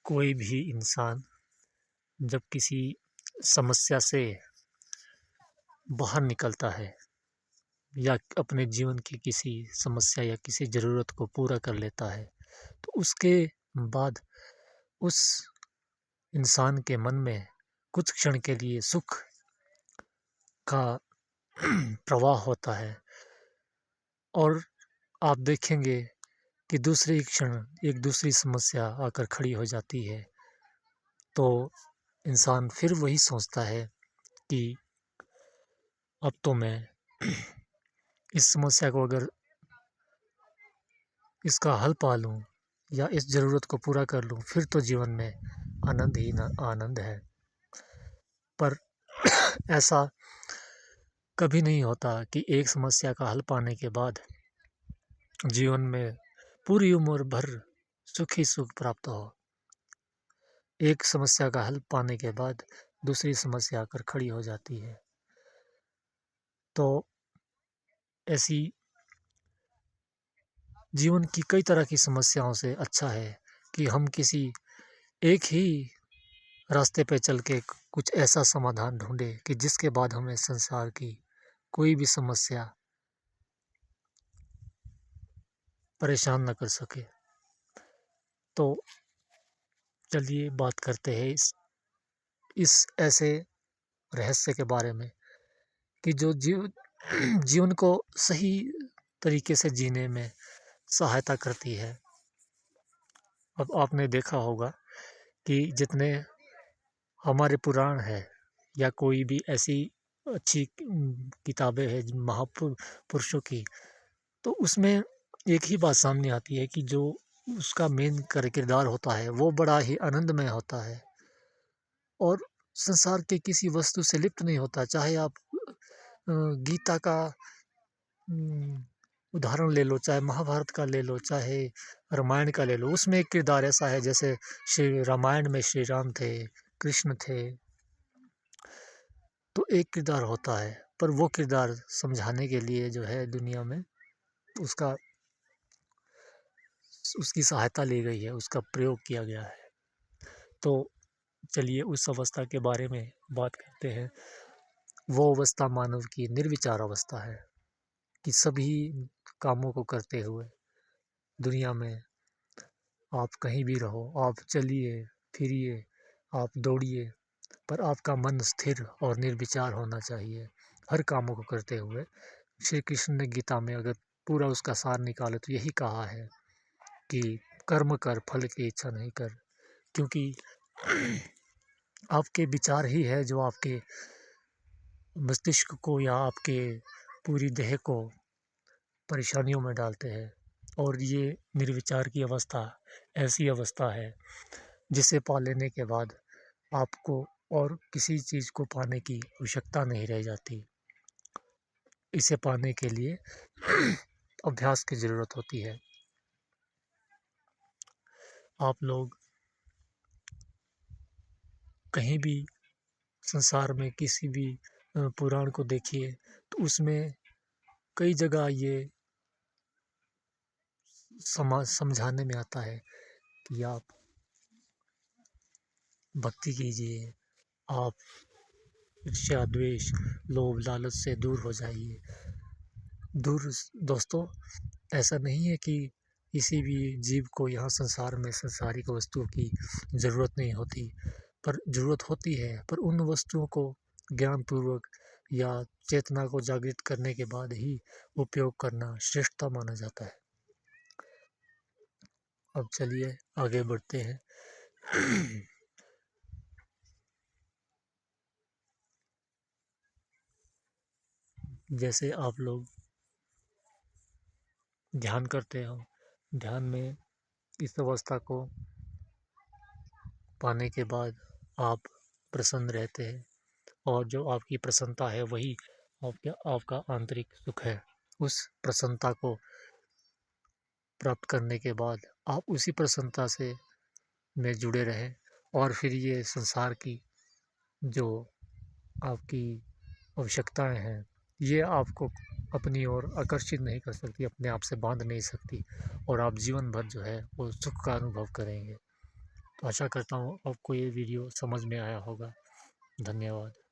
कोई भी इंसान जब किसी समस्या से बाहर निकलता है या अपने जीवन की किसी समस्या या किसी ज़रूरत को पूरा कर लेता है, तो उसके बाद उस इंसान के मन में कुछ क्षण के लिए सुख का प्रवाह होता है और आप देखेंगे कि दूसरे ही क्षण एक दूसरी समस्या आकर खड़ी हो जाती है। तो इंसान फिर वही सोचता है कि अब तो मैं इस समस्या को अगर इसका हल पा लूँ या इस ज़रूरत को पूरा कर लूँ, फिर तो जीवन में आनंद ही ना आनंद है। पर ऐसा कभी नहीं होता कि एक समस्या का हल पाने के बाद जीवन में पूरी उम्र भर सुख ही सुख प्राप्त हो। एक समस्या का हल पाने के बाद दूसरी समस्या आकर खड़ी हो जाती है। तो ऐसी जीवन की कई तरह की समस्याओं से अच्छा है कि हम किसी एक ही रास्ते पे चल के कुछ ऐसा समाधान ढूंढे कि जिसके बाद हमें संसार की कोई भी समस्या परेशान न कर सके। तो चलिए बात करते हैं इस ऐसे रहस्य के बारे में कि जो जीवन को सही तरीके से जीने में सहायता करती है। अब आपने देखा होगा कि जितने हमारे पुराण है या कोई भी ऐसी अच्छी किताबें हैं महापुरुषों की, तो उसमें एक ही बात सामने आती है कि जो उसका मेन किरदार होता है वो बड़ा ही आनंदमय होता है और संसार के किसी वस्तु से लिप्त नहीं होता। चाहे आप गीता का उदाहरण ले लो, चाहे महाभारत का ले लो, चाहे रामायण का ले लो, उसमें एक किरदार ऐसा है जैसे श्री रामायण में श्री राम थे, कृष्ण थे, तो एक किरदार होता है। पर वो किरदार समझाने के लिए जो है दुनिया में उसका उसकी सहायता ली गई है, उसका प्रयोग किया गया है। तो चलिए उस अवस्था के बारे में बात करते हैं। वो अवस्था मानव की निर्विचार अवस्था है कि सभी कामों को करते हुए दुनिया में आप कहीं भी रहो, आप चलिए फिरिए, आप दौड़िए, पर आपका मन स्थिर और निर्विचार होना चाहिए हर कामों को करते हुए। श्री कृष्ण ने गीता में अगर पूरा उसका सार निकाले तो यही कहा है कि कर्म कर, फल की इच्छा नहीं कर, क्योंकि आपके विचार ही है जो आपके मस्तिष्क को या आपके पूरी देह को परेशानियों में डालते हैं। और ये निर्विचार की अवस्था ऐसी अवस्था है जिसे पा लेने के बाद आपको और किसी चीज़ को पाने की आवश्यकता नहीं रह जाती। इसे पाने के लिए अभ्यास की ज़रूरत होती है। आप लोग कहीं भी संसार में किसी भी पुराण को देखिए तो उसमें कई जगह ये समझाने में आता है कि आप भक्ति कीजिए, आप ईर्ष्या, द्वेष, लोभ, लालच से दूर हो जाइए। दोस्तों, ऐसा नहीं है कि किसी भी जीव को यहाँ संसार में सांसारिक वस्तुओं की ज़रूरत नहीं होती, पर ज़रूरत होती है, पर उन वस्तुओं को ज्ञानपूर्वक या चेतना को जागृत करने के बाद ही उपयोग करना श्रेष्ठता माना जाता है। अब चलिए आगे बढ़ते हैं। जैसे आप लोग ध्यान करते हो, ध्यान में इस अवस्था को पाने के बाद आप प्रसन्न रहते हैं और जो आपकी प्रसन्नता है वही आपका आंतरिक सुख है। उस प्रसन्नता को प्राप्त करने के बाद आप उसी प्रसन्नता से में जुड़े रहें और फिर ये संसार की जो आपकी आवश्यकताएं हैं ये आपको अपनी ओर आकर्षित नहीं कर सकती, अपने आप से बांध नहीं सकती और आप जीवन भर जो है वो सुख का अनुभव करेंगे। आशा करता हूँ आपको ये वीडियो समझ में आया होगा। धन्यवाद।